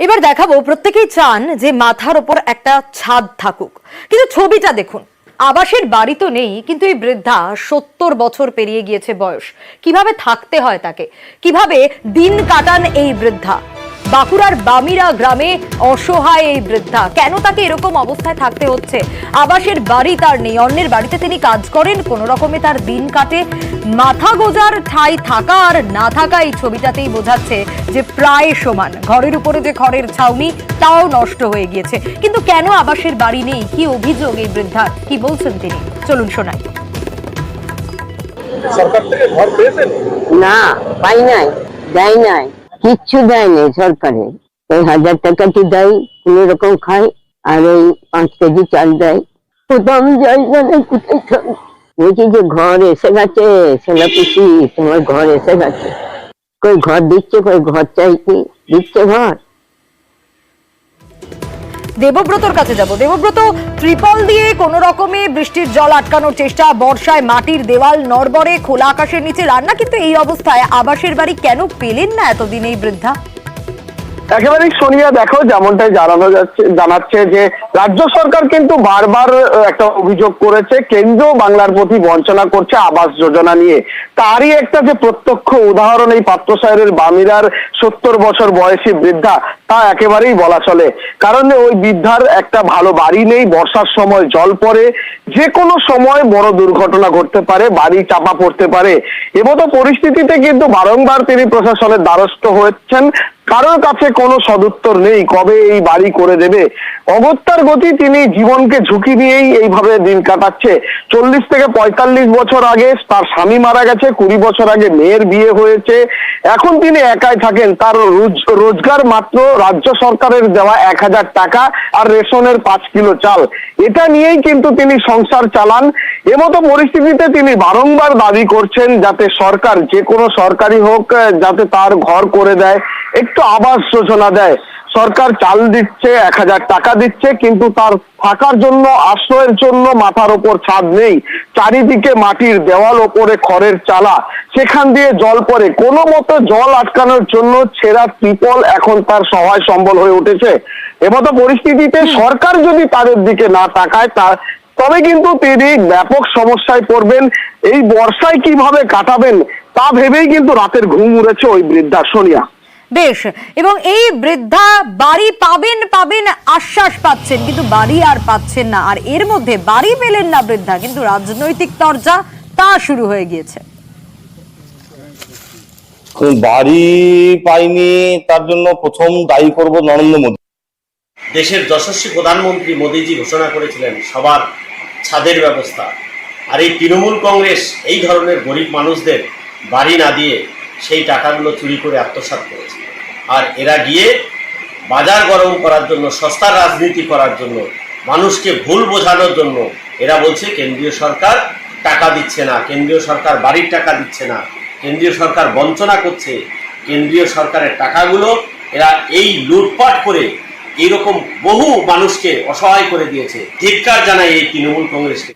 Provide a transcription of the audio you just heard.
এবার দেখাবো, প্রত্যেকেই চান যে মাথার উপর একটা ছাদ থাকুক, কিন্তু ছবিটা দেখুন। আবাসের বাড়ি তো নেই, কিন্তু এই বৃদ্ধা 70 বছর পেরিয়ে গিয়েছে বয়স। কিভাবে থাকতে হয় তাকে, কিভাবে দিন কাটান এই বৃদ্ধা। বাঁকুড়ার বামিরা গ্রামে অসহায় এই বৃদ্ধা, কেন তাকে এরকম অবস্থায় থাকতে হচ্ছে? আবাসের বাড়ি তার নেই, অন্যের বাড়িতে তিনি কাজ করেন, কোন রকমে তার দিন কাটে। মাথা গোজার ঠাঁই থাকা আর না থাকা এই ছবিটাতেই বোঝাচ্ছে যে প্রায় সমান। ঘরের উপরে যে খড়ের ছাউনি তাও নষ্ট হয়ে গিয়েছে। কিন্তু কেন আবাসের বাড়ি নেই, কি অভিযোগ এই বৃদ্ধার, কি বলছেন তিনি, চলুন শোনাই। সরকার থেকে ঘর পেয়েছেন? না, পাই নাই, দেয় নাই, কিচ্ছু দেয় নাই সরকারে। ওই 1000 টাকাটি দেয়, কোন রকম খায়, আর ওই 5 কেজি চাল দেয়। কোথাও আমি যাই না, কোথায় খাই। বলছি যে ঘর এসে গেছে, ছেলে পিসি তোমার ঘর এসে গেছে। কই ঘর দিচ্ছে, কই ঘর চাইছি, দিচ্ছে ঘর। দেবব্রতর কাছে যাব। দেবব্রত, ত্রিপল দিয়ে কোন রকমে বৃষ্টির জল আটকানোর চেষ্টা, বর্ষায় মাটির দেওয়াল নড়বড়ে, খোলা আকাশের নিচে রান্না, কিন্তু এই অবস্থায় আবাসের বাড়ি কেন পেলেন না এতদিন এই বৃদ্ধা? একেবারেই সোনিয়া, দেখো যেমনটাই জানাচ্ছে যে রাজ্য সরকার কিন্তু বারবার একটা অভিযোগ করেছে, কেন্দ্র বাংলার প্রতি বঞ্চনা করছে আবাস যোজনা নিয়ে। তারই একটা যে প্রত্যক্ষ উদাহরণ এই পাত্রসাহের বামিরার 70 বছর বয়সী বৃদ্ধা, তা একেবারেই বলা চলে। কারণ ওই বৃদ্ধার একটা ভালো বাড়ি নেই, বর্ষার সময় জল পড়ে, যে কোনো সময় বড় দুর্ঘটনা ঘটতে পারে, বাড়ি চাপা পড়তে পারে। এমতো পরিস্থিতিতে কিন্তু বারংবার তিনি প্রশাসনের দ্বারস্থ হয়েছেন, কারোর কাছে কোনো সদুত্তর নেই কবে এই বাড়ি করে দেবে। অগত্যার গতি তিনি জীবনকে ঝুঁকি নিয়েই এইভাবে দিন কাটাচ্ছে। 40 থেকে 45 বছর আগে তার স্বামী মারা গেছে, 20 বছর আগে মেয়ের বিয়ে হয়েছে। এখন তিনি একাই থাকেন, তার রোজগার মাত্র রাজ্য সরকারের দেওয়া 1000 টাকা আর রেশনের 5 কিলো চাল, এটা নিয়েই কিন্তু তিনি সংসার চালান। এমতো পরিস্থিতিতে তিনি বারংবার দাবি করছেন যাতে সরকার, যে কোনো সরকারি হোক, যাতে তার ঘর করে দেয়, একটু আবাস যোজনা দেয়। সরকার চাল দিচ্ছে, 1000 টাকা দিচ্ছে, কিন্তু তার থাকার জন্য, আশ্রয়ের জন্য মাথার ওপর ছাদ নেই। চারিদিকে মাটির দেওয়াল, ওপরে খড়ের চালা, সেখান দিয়ে জল পড়ে। কোনো মতো জল আটকানোর জন্য ছেঁড়া ত্রিপল এখন তার সহায় সম্বল হয়ে উঠেছে। এমতো পরিস্থিতিতে সরকার যদি তাদের দিকে না তাকায়, তবে কিন্তু তিনি ব্যাপক সমস্যায় পড়বেন। এই বর্ষায় কিভাবে কাটাবেন তা ভেবেই কিন্তু রাতের ঘুম উড়েছে ওই বৃদ্ধা। সোনিয়া, বেশ, এবং এই বৃদ্ধা বাড়ি পাবেন পাবেন আশ্বাস পাচ্ছেন, কিন্তু বাড়ি আর পাচ্ছেন না। আর এর মধ্যে বাড়ি পেলেন না বৃদ্ধা, কিন্তু রাজনৈতিক তরজা তা শুরু হয়ে গিয়েছে। বাড়ি পাইনি, তার জন্য প্রথম দায়ী করব নরেন্দ্র মোদী। দেশের যশস্বী প্রধানমন্ত্রী মোদীজি ঘোষণা করেছিলেন সবার ছাদের ব্যবস্থা, আর এই তৃণমূল কংগ্রেস এই ধরনের গরিব মানুষদের বাড়ি না দিয়ে সেই টাকাগুলো চুরি করে আত্মসাৎ করেছে। আর এরা গিয়ে বাজার গরম করার জন্য, সস্তার রাজনীতি করার জন্য, মানুষকে ভুল বোঝানোর জন্য এরা বলছে কেন্দ্রীয় সরকার টাকা দিচ্ছে না, কেন্দ্রীয় সরকার বাড়ির টাকা দিচ্ছে না, কেন্দ্রীয় সরকার বঞ্চনা করছে। কেন্দ্রীয় সরকারের টাকাগুলো এরা এই লুটপাট করে এইরকম বহু মানুষকে অসহায় করে দিয়েছে। ধিক্কার জানাই এই তৃণমূল কংগ্রেসকে।